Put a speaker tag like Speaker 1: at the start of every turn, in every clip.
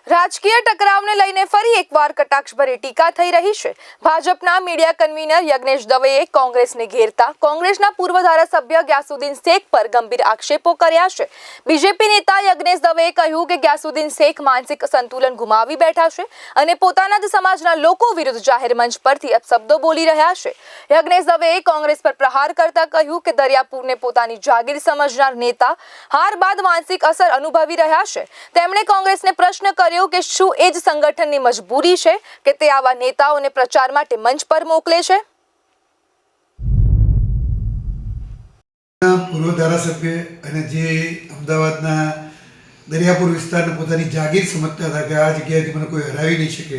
Speaker 1: રાજકીય ટકરાવને લઈને ફરી એકવાર કટાક્ષભરી ટીકા થઈ રહી છે। ભાજપના મીડિયા કન્વીનર યજ્ઞેશ દવેએ કોંગ્રેસને ઘેરતા કોંગ્રેસના પૂર્વ ધારાસભ્ય ગ્યાસુદ્દીન શેખ પર ગંભીર આક્ષેપો કર્યા છે। બીજેપી નેતા યજ્ઞેશ દવેએ કહ્યું કે ગ્યાસુદ્દીન શેખ માનસિક સંતુલન ગુમાવી બેઠા છે અને પોતાના જ સમાજના લોકો વિરુદ્ધ જાહેર મંચ પરથી અપશબ્દો બોલી રહ્યા છે। યજ્ઞેશ દવેએ કોંગ્રેસ પર પ્રહાર કરતા કહ્યું કે દરિયાપુરને પોતાની જાગીર સમજનાર નેતા હાર બાદ માનસિક અસર અનુભવી રહ્યા છે। તેમણે કોંગ્રેસને પ્રશ્ન કર્યો કે શું એ જ સંગઠનની મજબૂરી છે કે તે આવા નેતાઓને પ્રચાર માટે મંચ પર મોકલે છે।
Speaker 2: પૂર્વ ધારાસભ્ય અને જે અમદાવાદના દરિયાપુર વિસ્તારને પોતાની જાગીર સમજતા હતા કે આ જગ્યાએથી મને કોઈ હરાવી નહીં શકે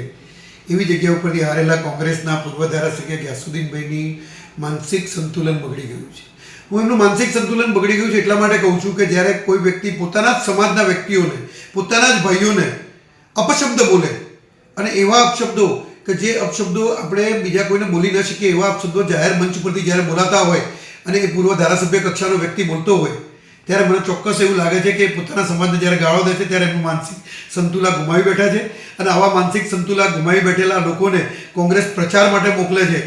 Speaker 2: એવી જગ્યા ઉપરથી હારેલા કોંગ્રેસના પૂર્વ ધારાસભ્ય ગ્યાસુદ્દીનભાઈની માનસિક સંતુલન બગડી ગયું છે। હું એમનું માનસિક સંતુલન બગડી ગયું છે એટલા માટે કહું છું કે જ્યારે કોઈ વ્યક્તિ પોતાના જ સમાજના વ્યક્તિઓને પોતાના જ ભાઈઓને અપશબ્દ બોલે અને એવા અપશબ્દો કે જે અપશબ્દો આપણે બીજા કોઈને બોલી ન શકીએ એવા અપશબ્દો જાહેર મંચ પરથી જ્યારે બોલાતા હોય અને એ પૂર્વ ધારાસભ્ય કક્ષાનો વ્યક્તિ બોલતો હોય ત્યારે મને ચોક્કસ એવું લાગે છે કે પોતાના સમાજને જ્યારે ગાળો દે છે ત્યારે એમનું માનસિક સંતુલન ગુમાવી બેઠા છે અને આવા માનસિક સંતુલન ગુમાવી બેઠેલા લોકોને કોંગ્રેસ પ્રચાર માટે મોકલે છે।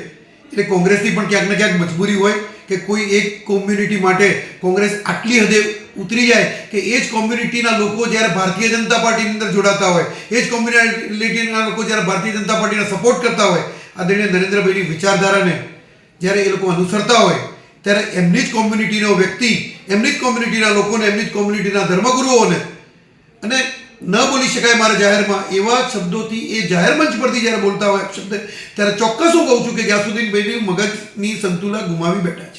Speaker 2: એટલે કોંગ્રેસની પણ ક્યાંક ને ક્યાંક મજબૂરી હોય કે કોઈ એક કોમ્યુનિટી માટે કોંગ્રેસ આટલી હદે ઉતરી જાય કે એ જ કોમ્યુનિટીના લોકો જ્યારે ભારતીય જનતા પાર્ટીની અંદર જોડાતા હોય એ જ કોમ્યુનિટીના લોકો જ્યારે ભારતીય જનતા પાર્ટીને સપોર્ટ કરતા હોય આદરણીય નરેન્દ્રભાઈની વિચારધારાને જ્યારે એ લોકો અનુસરતા હોય ત્યારે એમની જ કોમ્યુનિટીનો વ્યક્તિ એમની જ કોમ્યુનિટીના લોકોને એમની જ કોમ્યુનિટીના ધર્મગુરુઓને અને ન બોલી શકાય મારા જાહેરમાં એવા શબ્દોથી એ જાહેર મંચ પરથી જ્યારે બોલતા હોય શબ્દ ત્યારે ચોક્કસ હું કહું છું કે ગ્યાસુદ્દીનભાઈની મગજની સંતુલન ગુમાવી બેઠા।